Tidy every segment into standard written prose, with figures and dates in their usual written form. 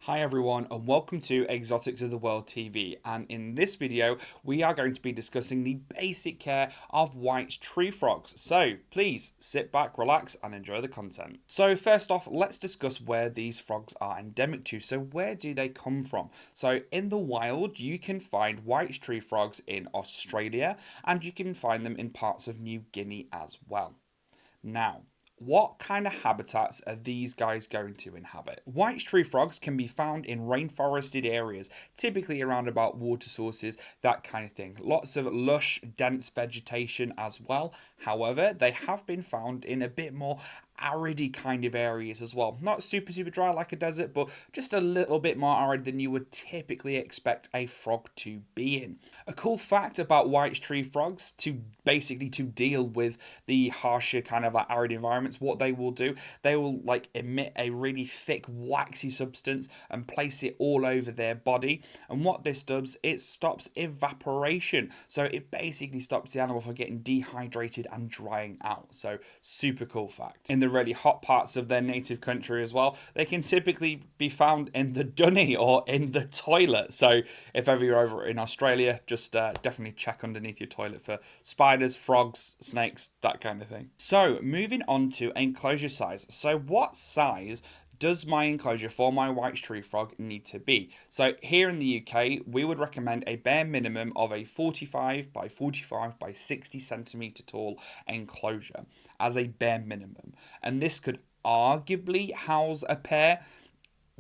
Hi everyone and welcome to Exotics of the World TV, and in this video we are going to be discussing the basic care of white tree frogs. So please sit back, relax and enjoy the content. So first off, let's discuss where these frogs are endemic to. So where do they come from? So in the wild you can find white tree frogs in Australia and you can find them in parts of New Guinea as well. Now, what kind of habitats are these guys going to inhabit? White tree frogs can be found in rainforested areas, typically around about water sources, that kind of thing. Lots of lush, dense vegetation as well. However, they have been found in a bit more aridy kind of areas as well. Not super dry like a desert, but just a little bit more arid than you would typically expect a frog to be in. A cool fact about white tree frogs, to deal with the harsher kind of like arid environments, what they will do, they will like emit a really thick waxy substance and place it all over their body, and what this does, it stops evaporation, so it basically stops the animal from getting dehydrated and drying out. So super cool fact. In the really hot parts of their native country as well, they can typically be found in the dunny or in the toilet. So if ever you're over in Australia, just definitely check underneath your toilet for spiders, frogs, snakes, that kind of thing. So moving on to enclosure size. So what size does my enclosure for my white tree frog need to be? So here in the UK, we would recommend a bare minimum of a 45 by 45 by 60 centimetre tall enclosure as a bare minimum. And this could arguably house a pair.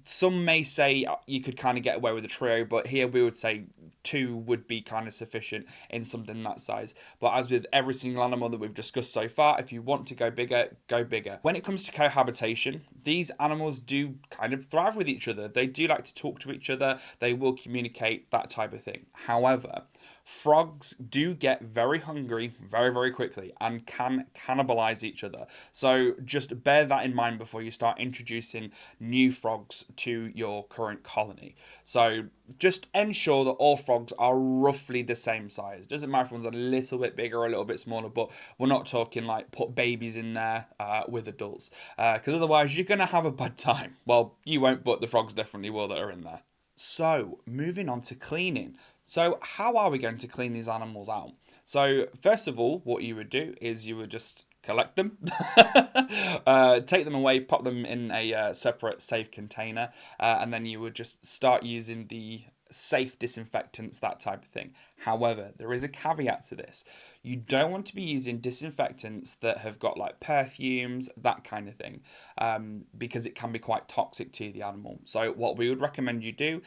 Some may say you could kind of get away with a trio, but here we would say two would be kind of sufficient in something that size. But as with every single animal that we've discussed so far, if you want to go bigger, go bigger. When it comes to cohabitation, these animals do kind of thrive with each other. They do like to talk to each other. They will communicate, that type of thing. However, frogs do get very hungry very quickly and can cannibalize each other. So just bear that in mind before you start introducing new frogs to your current colony. So just ensure that all frogs are roughly the same size. Doesn't matter if one's a little bit bigger or a little bit smaller, but we're not talking like put babies in there with adults, because otherwise you're going to have a bad time. Well, you won't, but the frogs definitely will that are in there. So moving on to cleaning. So how are we going to clean these animals out? So first of all, what you would do is you would just collect them, take them away, pop them in a separate safe container, and then you would just start using the safe disinfectants, that type of thing. However, there is a caveat to this. You don't want to be using disinfectants that have got like perfumes, that kind of thing, because it can be quite toxic to the animal. So what we would recommend you do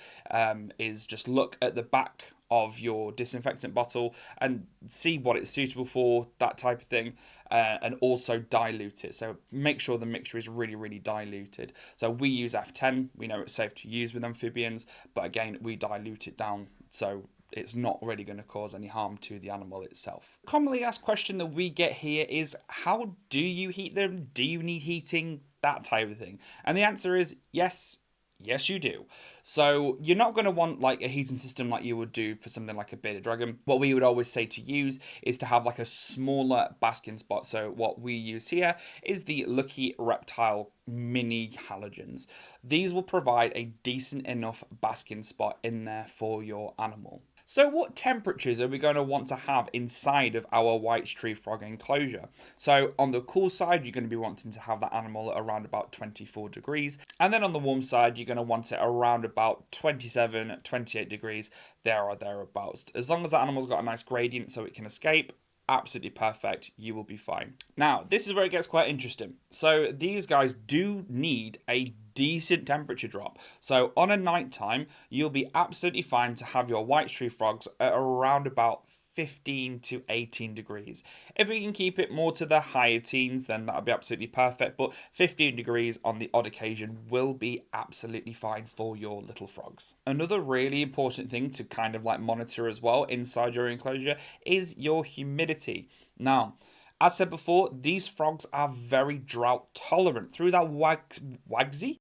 is just look at the back of your disinfectant bottle and see what it's suitable for, that type of thing, and also dilute it. So make sure the mixture is really diluted. So we use F10. We know it's safe to use with amphibians, but again, we dilute it down so it's not really going to cause any harm to the animal itself. Commonly asked question that we get here is, how do you heat them? Do you need heating? That type of thing. And the answer is yes. Yes, you do. So you're not going to want like a heating system like you would do for something like a bearded dragon. What we would always say to use is to have like a smaller basking spot. So what we use here is the Lucky Reptile mini halogens. These will provide a decent enough basking spot in there for your animal. So what temperatures are we going to want to have inside of our white tree frog enclosure? So on the cool side, you're going to be wanting to have that animal at around about 24 degrees. And then on the warm side, you're going to want it around about 27, 28 degrees, there or thereabouts. As long as that animal's got a nice gradient so it can escape, absolutely perfect, you will be fine. Now, this is where it gets quite interesting. So these guys do need a decent temperature drop. So on a night time, you'll be absolutely fine to have your white tree frogs at around about 15 to 18 degrees. If we can keep it more to the higher teens, then that'll be absolutely perfect. But 15 degrees on the odd occasion will be absolutely fine for your little frogs. Another really important thing to kind of like monitor as well inside your enclosure is your humidity. Now, as said before, these frogs are very drought tolerant through that waxy.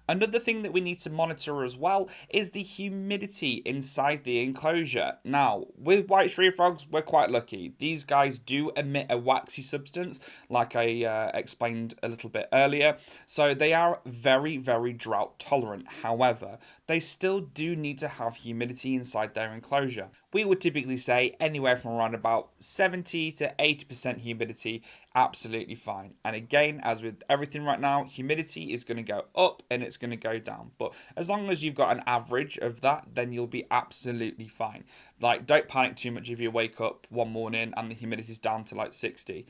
Another thing that we need to monitor as well is the humidity inside the enclosure. Now, with white tree frogs, we're quite lucky. These guys do emit a waxy substance, like I explained a little bit earlier. So they are very, very drought tolerant. However, they still do need to have humidity inside their enclosure. We would typically say anywhere from around about 70 to 80% humidity, absolutely fine. And again, as with everything right now, humidity is going to go up and it's going to go down. But as long as you've got an average of that, then you'll be absolutely fine. Like, don't panic too much if you wake up one morning and the humidity's down to like 60.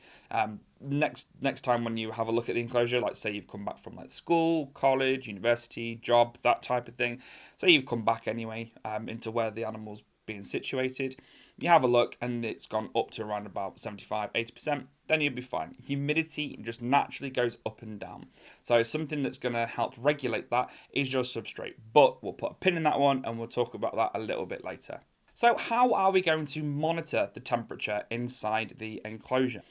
Next time when you have a look at the enclosure, like say you've come back from like school, college, university, job, that type of thing. Say you've come back anyway into where the animal's being situated, you have a look and it's gone up to around about 75-80%, then you'll be fine. Humidity just naturally goes up and down, so something that's going to help regulate that is your substrate, but we'll put a pin in that one and we'll talk about that a little bit later. So how are we going to monitor the temperature inside the enclosure?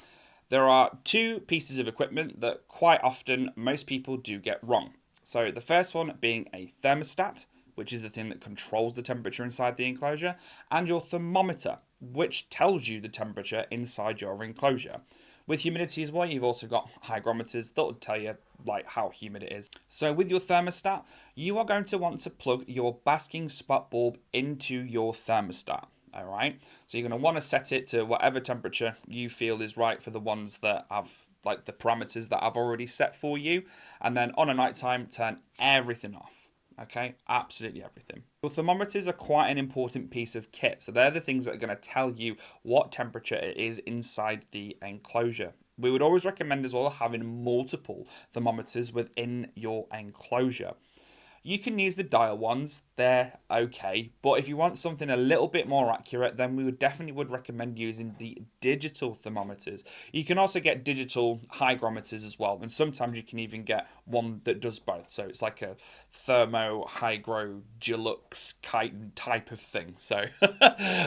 There are two pieces of equipment that quite often most people do get wrong. So the first one being a thermostat, which is the thing that controls the temperature inside the enclosure, and your thermometer, which tells you the temperature inside your enclosure. With humidity as well, you've also got hygrometers that will tell you like how humid it is. So with your thermostat, you are going to want to plug your basking spot bulb into your thermostat. All right, so you're going to want to set it to whatever temperature you feel is right for the ones that have like the parameters that I've already set for you, and then on a nighttime, turn everything off. Okay, absolutely everything. Your thermometers are quite an important piece of kit. So they're the things that are going to tell you what temperature it is inside the enclosure. We would always recommend as well having multiple thermometers within your enclosure. You can use the dial ones, they're okay, but if you want something a little bit more accurate, then we would recommend using the digital thermometers. You can also get digital hygrometers as well, and sometimes you can even get one that does both. So it's like a thermo hygro gelux type of thing. So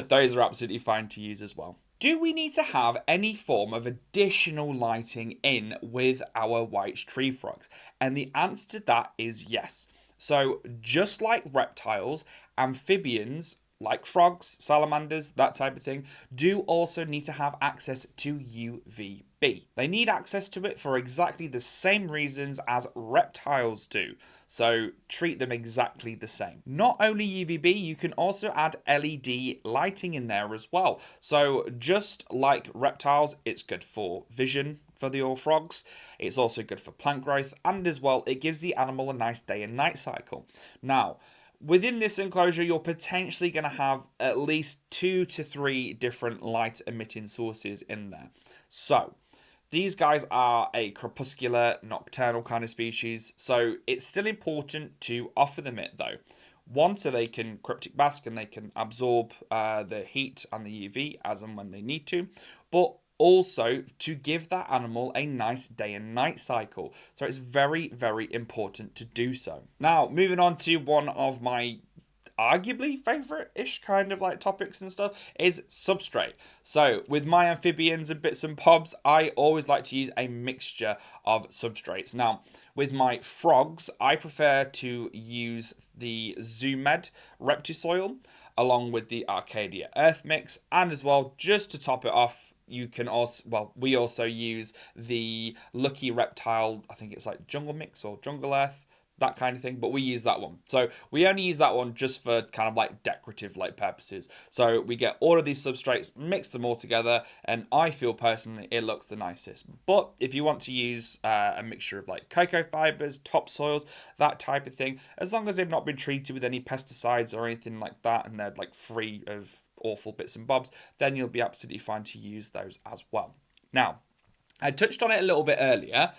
those are absolutely fine to use as well. Do we need to have any form of additional lighting in with our white tree frogs? And the answer to that is yes. So just like reptiles, amphibians, like frogs, salamanders, that type of thing, do also need to have access to UVB. They need access to it for exactly the same reasons as reptiles do. So treat them exactly the same. Not only UVB, you can also add LED lighting in there as well. So just like reptiles, it's good for vision for the frogs. It's also good for plant growth, and as well, it gives the animal a nice day and night cycle. Now, within this enclosure, you're potentially going to have at least 2 to 3 different light emitting sources in there. So these guys are a crepuscular, nocturnal kind of species, so it's still important to offer them it though. One, so they can cryptic bask and they can absorb the heat and the UV as and when they need to, but also to give that animal a nice day and night cycle. So it's very, very important to do so. Now, moving on to one of my arguably favorite-ish kind of like topics and stuff is substrate. So with my amphibians and bits and bobs, I always like to use a mixture of substrates. Now with my frogs, I prefer to use the Zoomed Reptisoil along with the Arcadia Earth Mix, and as well, just to top it off, you can also, well, we also use the Lucky Reptile, I think it's like Jungle Mix or Jungle Earth, that kind of thing, but we use that one. So we only use that one just for kind of like decorative like purposes. So we get all of these substrates, mix them all together, and I feel personally it looks the nicest. But if you want to use a mixture of like cocoa fibers, topsoils, that type of thing, as long as they've not been treated with any pesticides or anything like that, and they're like free of awful bits and bobs, then you'll be absolutely fine to use those as well. Now, I touched on it a little bit earlier,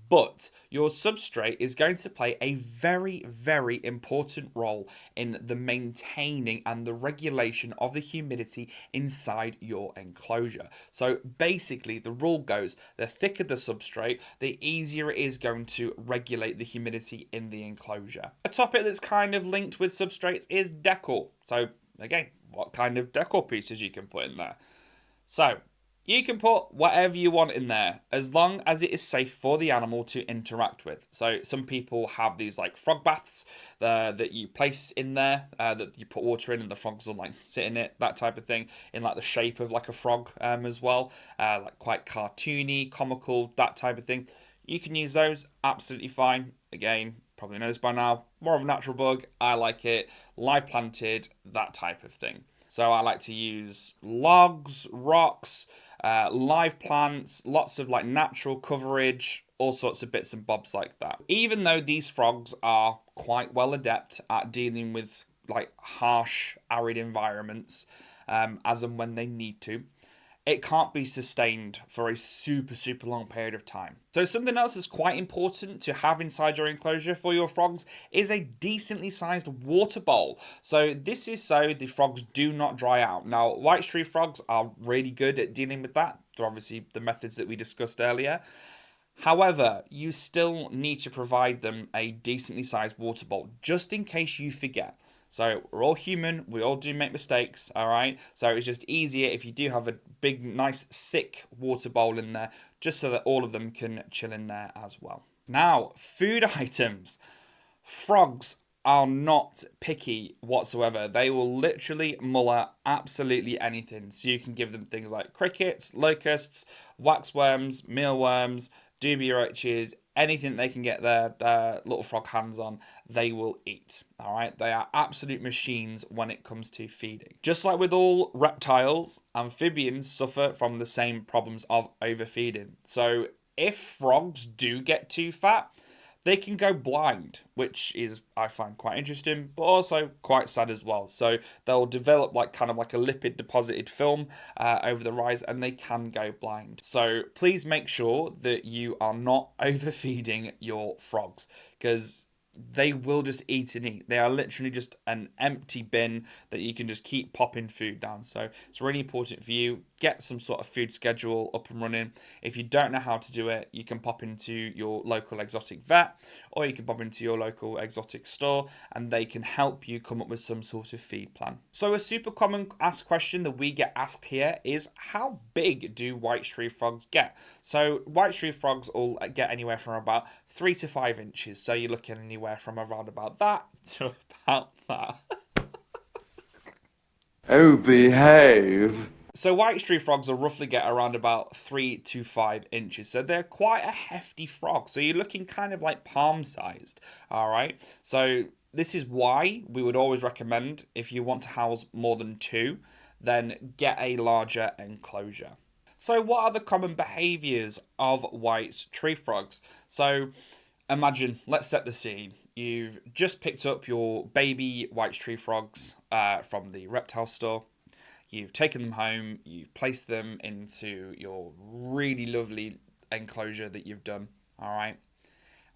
but your substrate is going to play a very, very important role in the maintaining and the regulation of the humidity inside your enclosure. So basically, the rule goes, the thicker the substrate, the easier it is going to regulate the humidity in the enclosure. A topic that's kind of linked with substrates is decor. So again, what kind of decor pieces you can put in there. So You can put whatever you want in there as long as it is safe for the animal to interact with. So some people have these like frog baths that you place in there, that you put water in and the frogs will like sit in it, that type of thing, in like the shape of like a frog as well, like quite cartoony, comical, that type of thing. You can use those absolutely fine. Again, probably know this by now, more of a natural bug. I like it, live planted, that type of thing. So I like to use logs, rocks, live plants, lots of like natural coverage, all sorts of bits and bobs like that. Even though these frogs are quite well adept at dealing with like harsh, arid environments, as and when they need to, it can't be sustained for a super long period of time. So something else that's quite important to have inside your enclosure for your frogs is a decently sized water bowl. So this is so the frogs do not dry out. Now, white tree frogs are really good at dealing with that. They're obviously the methods that we discussed earlier. However, you still need to provide them a decently sized water bowl just in case you forget. So we're all human, we all do make mistakes, all right? So it's just easier if you do have a big, nice, thick water bowl in there, just so that all of them can chill in there as well. Now, food items. Frogs are not picky whatsoever. They will literally muller absolutely anything. So you can give them things like crickets, locusts, waxworms, mealworms, dubia roaches, anything they can get their little frog hands on, they will eat. All right, they are absolute machines when it comes to feeding. Just like with all reptiles, amphibians suffer from the same problems of overfeeding. So if frogs do get too fat, they can go blind, which is, I find, quite interesting, but also quite sad as well. So they'll develop like kind of like a lipid deposited film over the rise, and they can go blind. So please make sure that you are not overfeeding your frogs, because they will just eat and eat. They are literally just an empty bin that you can just keep popping food down. So it's really important for you. Get some sort of food schedule up and running. If you don't know how to do it, you can pop into your local exotic vet, or you can pop into your local exotic store, and they can help you come up with some sort of feed plan. So a super common asked question that we get asked here is, how big do white tree frogs get? So white tree frogs will get anywhere from about 3 to 5 inches. So you're looking anywhere from around about that to about that. Oh, behave. So white tree frogs will roughly get around about 3 to 5 inches. So they're quite a hefty frog. So you're looking kind of like palm sized. All right. So this is why we would always recommend, if you want to house more than 2, then get a larger enclosure. So what are the common behaviours of white tree frogs? So imagine, let's set the scene. You've just picked up your baby white tree frogs from the reptile store. You've taken them home, you've placed them into your really lovely enclosure that you've done, all right?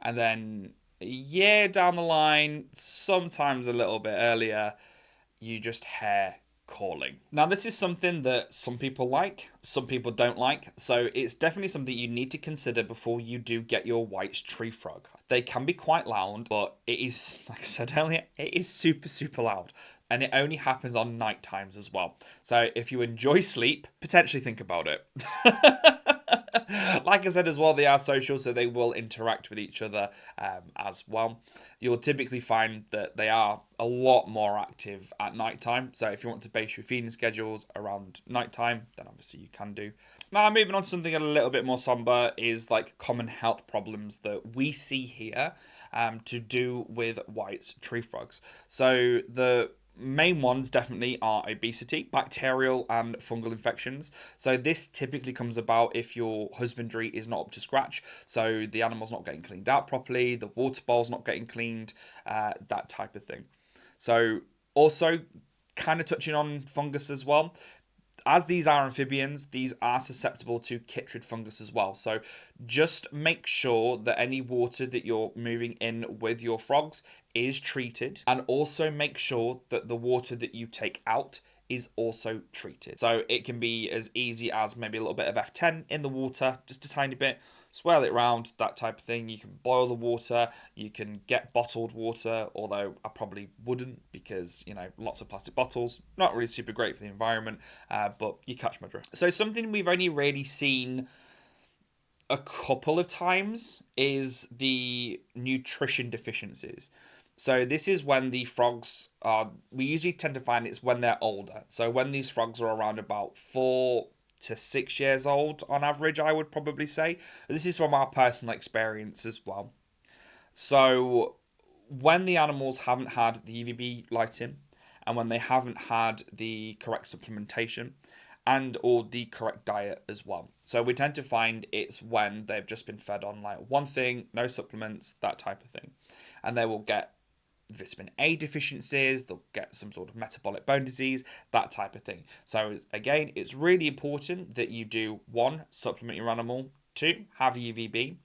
And then a year down the line, sometimes a little bit earlier, you just hear calling. Now, this is something that some people like, some people don't like, so it's definitely something you need to consider before you do get your white tree frog. They can be quite loud, but it is, like I said earlier, it is super loud. And it only happens on night times as well. So if you enjoy sleep, potentially think about it. Like I said as well, they are social, so they will interact with each other as well. You'll typically find that they are a lot more active at night time. So if you want to base your feeding schedules around night time, then obviously you can do. Now, moving on to something a little bit more somber is like common health problems that we see here to do with white tree frogs. So the main ones definitely are obesity, bacterial and fungal infections. So this typically comes about if your husbandry is not up to scratch. So the animal's not getting cleaned out properly, the water bowl's not getting cleaned, that type of thing. So also kind of touching on fungus as well. As these are amphibians, these are susceptible to chytrid fungus as well. So just make sure that any water that you're moving in with your frogs is treated, and also make sure that the water that you take out is also treated. So it can be as easy as maybe a little bit of F10 in the water, just a tiny bit, swirl it around, that type of thing. You can boil the water, you can get bottled water, although I probably wouldn't because, lots of plastic bottles, not really super great for the environment, but you catch my drift. So something we've only really seen a couple of times is the nutrition deficiencies. So this is when the frogs are, we usually tend to find it's when they're older. So when these frogs are around about 4 to 6 years old on average, I would probably say. This is from our personal experience as well. So when the animals haven't had the UVB lighting and when they haven't had the correct supplementation and or the correct diet as well. So we tend to find it's when they've just been fed on like one thing, no supplements, that type of thing. And they will get vitamin A deficiencies, they'll get some sort of metabolic bone disease, that type of thing. So again, it's really important that you do 1, supplement your animal, 2, have UVB,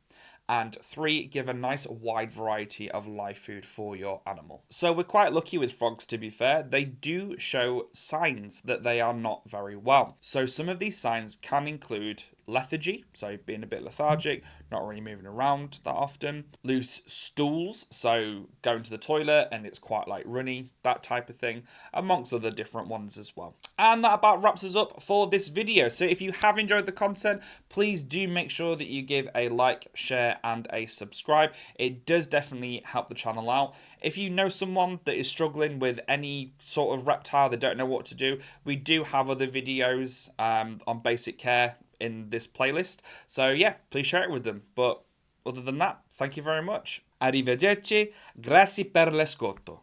and 3, give a nice wide variety of live food for your animal. So we're quite lucky with frogs, to be fair. They do show signs that they are not very well. So some of these signs can include lethargy, so being a bit lethargic, not really moving around that often. Loose stools, so going to the toilet and it's quite like runny, that type of thing, amongst other different ones as well. And that about wraps us up for this video. So if you have enjoyed the content, please do make sure that you give a like, share and a subscribe. It does definitely help the channel out. If you know someone that is struggling with any sort of reptile, they don't know what to do, we do have other videos on basic care in this playlist. So yeah, please share it with them. But other than that, thank you very much. Arrivederci, grazie per l'ascolto.